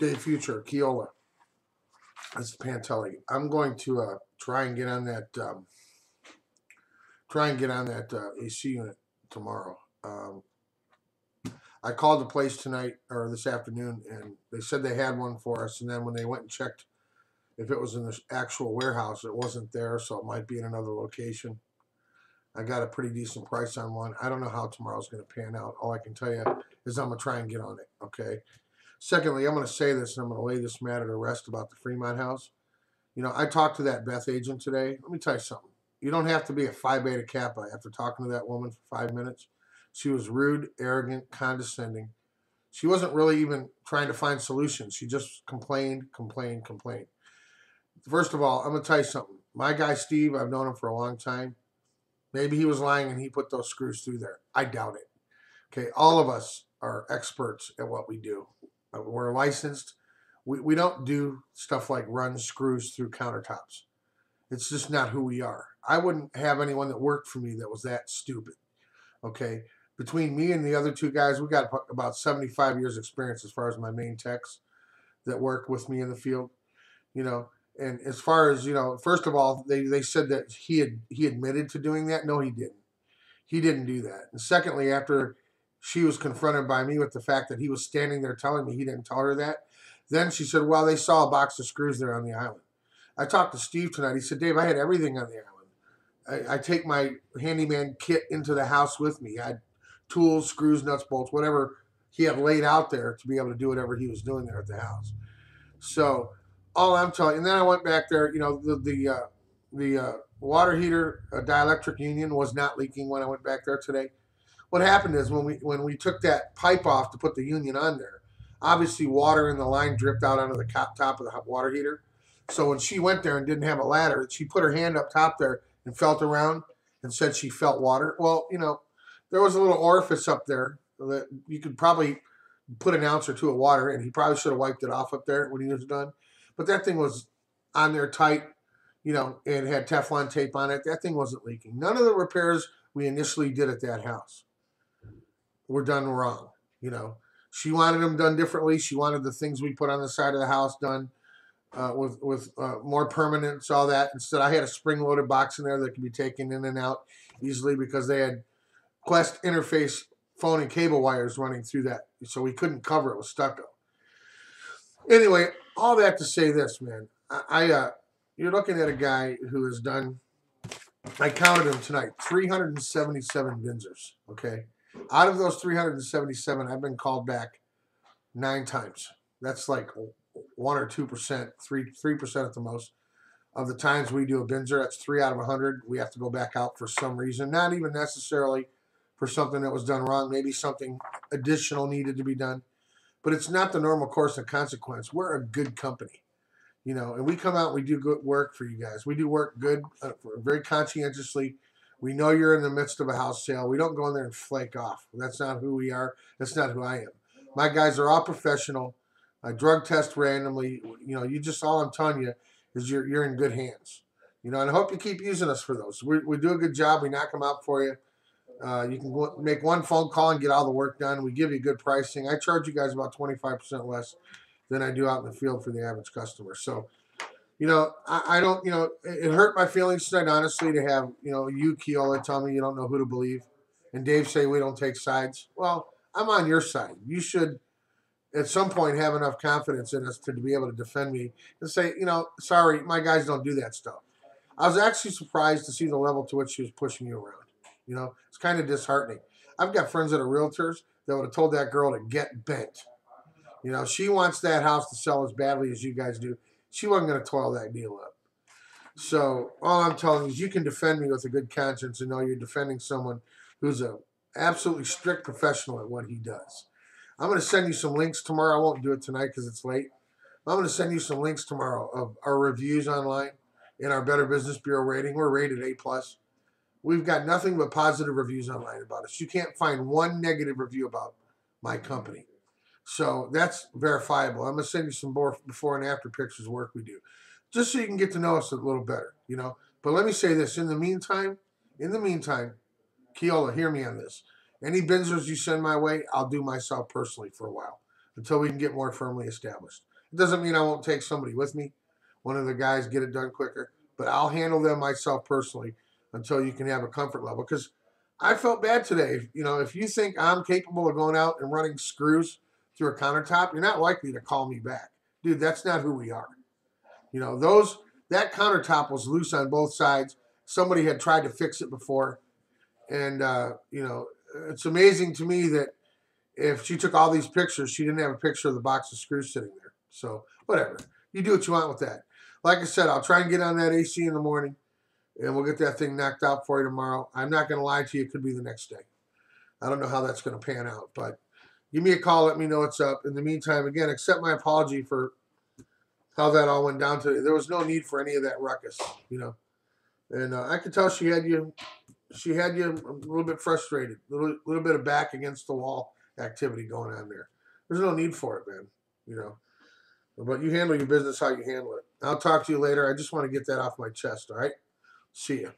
Day Future, Keola. That's Pantelli. I'm going to try and get on that AC unit tomorrow. I called the place tonight or this afternoon, and they said they had one for us. And then when they went and checked if it was in the actual warehouse, it wasn't there, so it might be in another location. I got a pretty decent price on one. I don't know how tomorrow's going to pan out. All I can tell you is I'm going to try and get on it, okay? Secondly, I'm going to say this, and I'm going to lay this matter to rest about the Fremont house. You know, I talked to that Beth agent today. Let me tell you something. You don't have to be a Phi Beta Kappa after talking to that woman for 5 minutes. She was rude, arrogant, condescending. She wasn't really even trying to find solutions. She just complained. First of all, I'm going to tell you something. My guy, Steve, I've known him for a long time. Maybe he was lying and he put those screws through there. I doubt it. Okay, all of us are experts at what we do. We're licensed. We don't do stuff like run screws through countertops. It's just not who we are. I wouldn't have anyone that worked for me that was that stupid. Okay, between me and the other two guys, we got about 75 years experience as far as my main techs that work with me in the field. You know, and as far as, you know, first of all, they said that he admitted to doing that. No, he didn't. He didn't do that. And secondly, after she was confronted by me with the fact that he was standing there telling me he didn't tell her that, then she said, well, they saw a box of screws there on the island. I talked to Steve tonight. He said, Dave, I had everything on the island. I take my handyman kit into the house with me. I had tools, screws, nuts, bolts, whatever he had laid out there to be able to do whatever he was doing there at the house. So all I'm telling you, and then I went back there, you know, the water heater dielectric union was not leaking when I went back there today. What happened is when we took that pipe off to put the union on there, obviously water in the line dripped out onto the top of the water heater. So when she went there and didn't have a ladder, she put her hand up top there and felt around and said she felt water. Well, you know, there was a little orifice up there that you could probably put an ounce or two of water in. He probably should have wiped it off up there when he was done. But that thing was on there tight, you know, and had Teflon tape on it. That thing wasn't leaking. None of the repairs we initially did at that house were done wrong. You know, she wanted them done differently. She wanted the things we put on the side of the house done with more permanence, all that. Instead, I had a spring-loaded box in there that could be taken in and out easily because they had Quest interface phone and cable wires running through that, so we couldn't cover it with stucco. Anyway, all that to say this, man. You're looking at a guy who has done, I counted him tonight, 377 Windsors, okay? Out of those 377, I've been called back 9 times. That's like 1 or 2%, 3% at the most of the times we do a Binzer. That's 3 out of 100. We have to go back out for some reason, not even necessarily for something that was done wrong. Maybe something additional needed to be done, but it's not the normal course and consequence. We're a good company, you know, and we come out and we do good work for you guys. We do work good, very conscientiously. We know you're in the midst of a house sale. We don't go in there and flake off. That's not who we are. That's not who I am. My guys are all professional. I drug test randomly. You know, all I'm telling you is you're in good hands. You know, and I hope you keep using us for those. We do a good job. We knock them out for you. You can make one phone call and get all the work done. We give you good pricing. I charge you guys about 25% less than I do out in the field for the average customer. So, you know, I don't, you know, it hurt my feelings tonight, honestly, to have, you know, you, Keola, tell me you don't know who to believe. And Dave say we don't take sides. Well, I'm on your side. You should, at some point, have enough confidence in us to be able to defend me and say, you know, sorry, my guys don't do that stuff. I was actually surprised to see the level to which she was pushing you around. You know, it's kind of disheartening. I've got friends that are realtors that would have told that girl to get bent. You know, she wants that house to sell as badly as you guys do. She wasn't going to toil that deal up. So all I'm telling you is you can defend me with a good conscience and know you're defending someone who's a absolutely strict professional at what he does. I'm going to send you some links tomorrow. I won't do it tonight because it's late. I'm going to send you some links tomorrow of our reviews online in our Better Business Bureau rating. We're rated A+. We've got nothing but positive reviews online about us. You can't find one negative review about my company. So that's verifiable. I'm going to send you some more before and after pictures of work we do, just so you can get to know us a little better, you know. But let me say this. In the meantime, Keola, hear me on this. Any Benzers you send my way, I'll do myself personally for a while until we can get more firmly established. It doesn't mean I won't take somebody with me, one of the guys, get it done quicker. But I'll handle them myself personally until you can have a comfort level. Because I felt bad today. You know, if you think I'm capable of going out and running screws through a countertop, you're not likely to call me back, dude. That's not who we are. You know, that countertop was loose on both sides. Somebody had tried to fix it before, and you know, it's amazing to me that if she took all these pictures, she didn't have a picture of the box of screws sitting there. So whatever, you do what you want with that. Like I said, I'll try and get on that AC in the morning, and we'll get that thing knocked out for you tomorrow. I'm not going to lie to you; it could be the next day. I don't know how that's going to pan out, but give me a call. Let me know what's up. In the meantime, again, accept my apology for how that all went down today. There was no need for any of that ruckus, you know. And I could tell she had you a little bit frustrated, little bit of back against the wall activity going on there. There's no need for it, man. You know. But you handle your business how you handle it. I'll talk to you later. I just want to get that off my chest. All right. See ya.